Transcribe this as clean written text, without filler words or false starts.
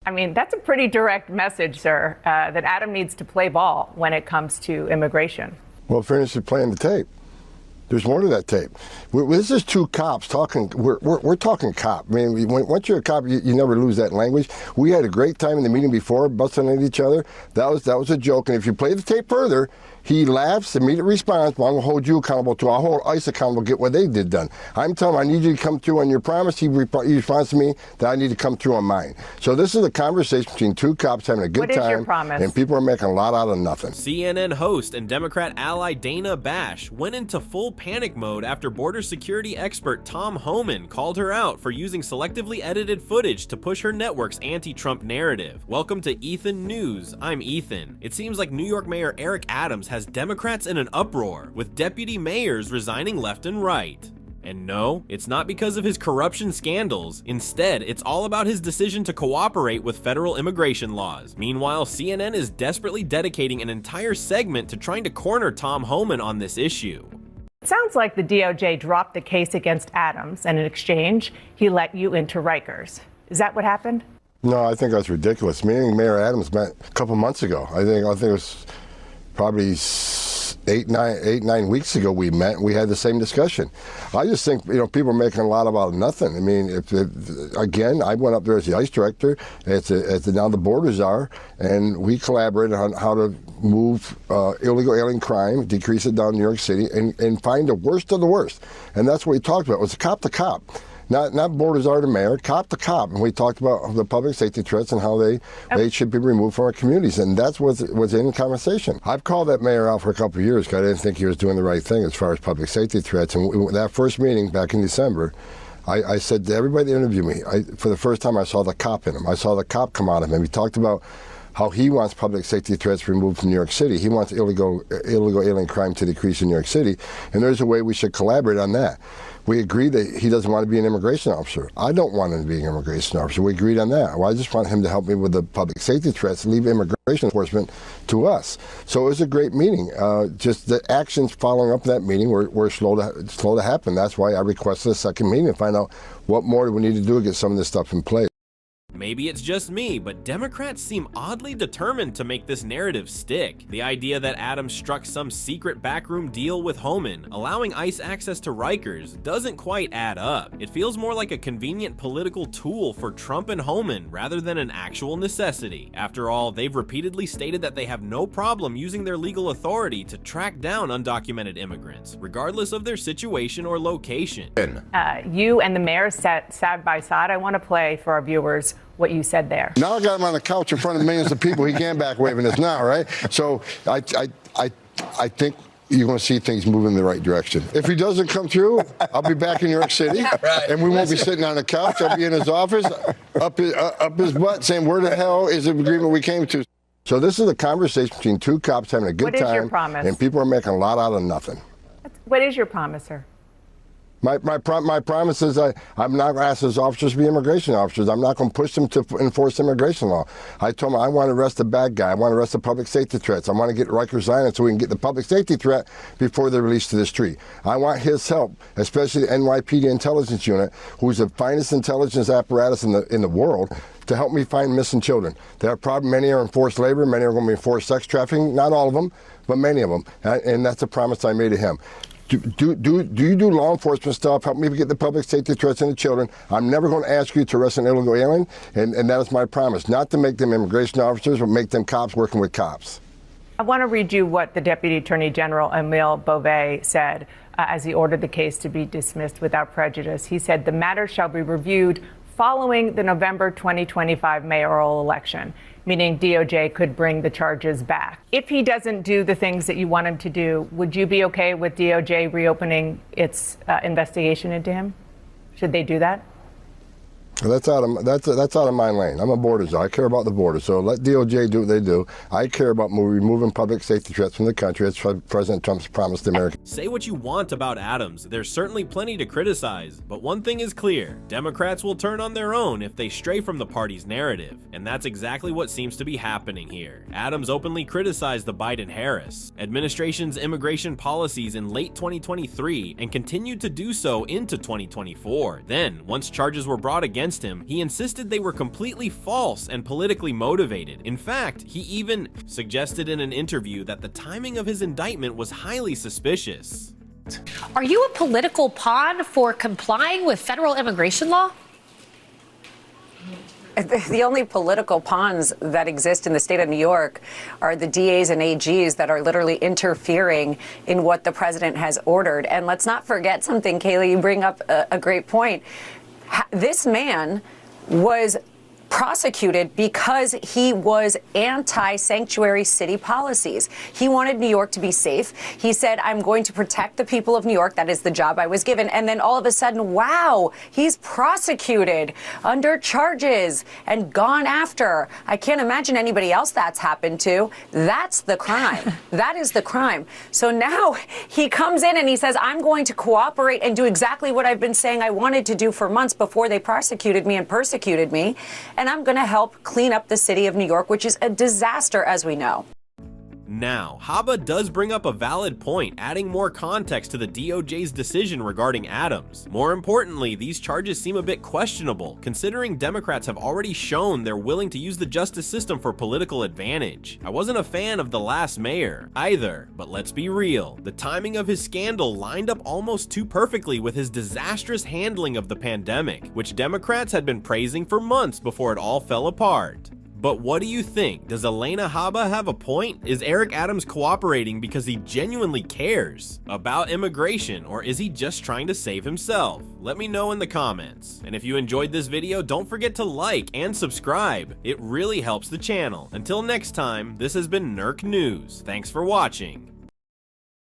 I mean, that's a pretty direct message, sir, that Adam needs to play ball when it comes to immigration. Well, fairness is playing the tape. There's more to that tape. This is two cops talking. We're talking cop. I mean, once you're a cop, you never lose that language. We had a great time in the meeting before, busting at each other. That was a joke. And if you play the tape further, he laughs, immediate response. Well, I'm gonna hold you accountable too. I'll hold ICE accountable. Get what they did done. I'm telling him I need you to come through on your promise. He responds to me that I need to come through on mine. So this is a conversation between two cops having a good time. What is your promise? And people are making a lot out of nothing. CNN host and Democrat ally Dana Bash went into full panic mode after border security expert Tom Homan called her out for using selectively edited footage to push her network's anti-Trump narrative. Welcome to Ethan News. I'm Ethan. It seems like New York Mayor Eric Adams has Democrats in an uproar, with deputy mayors resigning left and right. And no, it's not because of his corruption scandals. Instead, it's all about his decision to cooperate with federal immigration laws. Meanwhile, CNN is desperately dedicating an entire segment to trying to corner Tom Homan on this issue. It sounds like the DOJ dropped the case against Adams, and in exchange, he let you into Rikers. Is that what happened? No, I think that's ridiculous. Me and Mayor Adams met a couple months ago. I think it was probably 8-9 weeks ago we met and we had the same discussion. I just think, people are making a lot about nothing. I mean, again, I went up there as the ICE director, now the borders are, and we collaborated on how to move illegal alien crime, decrease it down in New York City, and find the worst of the worst. And that's what we talked about. It was cop to cop. Not borders are to mayor, cop to cop. And we talked about the public safety threats and how they should be removed from our communities. And that's what was in the conversation. I've called that mayor out for a couple of years because I didn't think he was doing the right thing as far as public safety threats. And that first meeting back in December, I said to everybody that interviewed me, for the first time I saw the cop in him. I saw the cop come out of him. He talked about how he wants public safety threats removed from New York City. He wants illegal alien crime to decrease in New York City. And there's a way we should collaborate on that. We agreed that he doesn't want to be an immigration officer. I don't want him to be an immigration officer. We agreed on that. Well, I just want him to help me with the public safety threats, leave immigration enforcement to us. So it was a great meeting. Just the actions following up that meeting were slow to happen. That's why I requested a second meeting to find out what more do we need to do to get some of this stuff in place. Maybe it's just me, but Democrats seem oddly determined to make this narrative stick. The idea that Adams struck some secret backroom deal with Homan, allowing ICE access to Rikers, doesn't quite add up. It feels more like a convenient political tool for Trump and Homan rather than an actual necessity. After all, they've repeatedly stated that they have no problem using their legal authority to track down undocumented immigrants, regardless of their situation or location. You and the mayor sat side by side. I want to play for our viewers what you said there. Now I got him on the couch in front of millions of people. He can't back waving us now, right? So I think you're going to see things move in the right direction. If he doesn't come through, I'll be back in New York City, and we won't be sitting on the couch. I'll be in his office, up his butt, saying, where the hell is the agreement we came to? So this is a conversation between two cops having a good time. What is your promise? And people are making a lot out of nothing. What is your promise, sir? My promise is I'm not going to ask those officers to be immigration officers. I'm not going to push them to enforce immigration law. I told them I want to arrest the bad guy. I want to arrest the public safety threats. I want to get Rikers Island so we can get the public safety threat before they're released to the street. I want his help, especially the NYPD intelligence unit, who's the finest intelligence apparatus in the world, to help me find missing children. There are probably many are in forced labor, many are going to be in forced sex trafficking. Not all of them, but many of them. And that's a promise I made to him. Do you do law enforcement stuff? Help me get the public safety threats into children. I'm never going to ask you to arrest an illegal alien, and that is my promise. Not to make them immigration officers, but make them cops working with cops. I want to read you what the Deputy Attorney General, Emile Beauvais, said as he ordered the case to be dismissed without prejudice. He said the matter shall be reviewed following the November 2025 mayoral election, meaning DOJ could bring the charges back. If he doesn't do the things that you want him to do, would you be okay with DOJ reopening investigation into him? Should they do that? That's out of my lane. I'm a border czar. I care about the border. So let DOJ do what they do. I care about removing public safety threats from the country. That's President Trump's promised the Americans. Say what you want about Adams. There's certainly plenty to criticize. But one thing is clear. Democrats will turn on their own if they stray from the party's narrative. And that's exactly what seems to be happening here. Adams openly criticized the Biden-Harris administration's immigration policies in late 2023 and continued to do so into 2024. Then, once charges were brought against against him, he insisted they were completely false and politically motivated. In fact, he even suggested in an interview that the timing of his indictment was highly suspicious. Are you a political pawn for complying with federal immigration law? The only political pawns that exist in the state of New York are the DAs and AGs that are literally interfering in what the president has ordered. And let's not forget something, Kaylee, you bring up a great point. This man was prosecuted because he was anti-sanctuary city policies. He wanted New York to be safe. He said, I'm going to protect the people of New York. That is the job I was given. And then all of a sudden, wow, he's prosecuted under charges and gone after. I can't imagine anybody else that's happened to. That's the crime. That is the crime. So now he comes in and he says, I'm going to cooperate and do exactly what I've been saying I wanted to do for months before they prosecuted me and persecuted me. And I'm going to help clean up the city of New York, which is a disaster, as we know. Now, Haba does bring up a valid point, adding more context to the DOJ's decision regarding Adams. More importantly, these charges seem a bit questionable, considering Democrats have already shown they're willing to use the justice system for political advantage. I wasn't a fan of the last mayor, either, but let's be real. The timing of his scandal lined up almost too perfectly with his disastrous handling of the pandemic, which Democrats had been praising for months before it all fell apart. But what do you think? Does Elena Haba have a point? Is Eric Adams cooperating because he genuinely cares about immigration, or is he just trying to save himself? Let me know in the comments. And if you enjoyed this video, don't forget to like and subscribe. It really helps the channel. Until next time, this has been NERC News. Thanks for watching.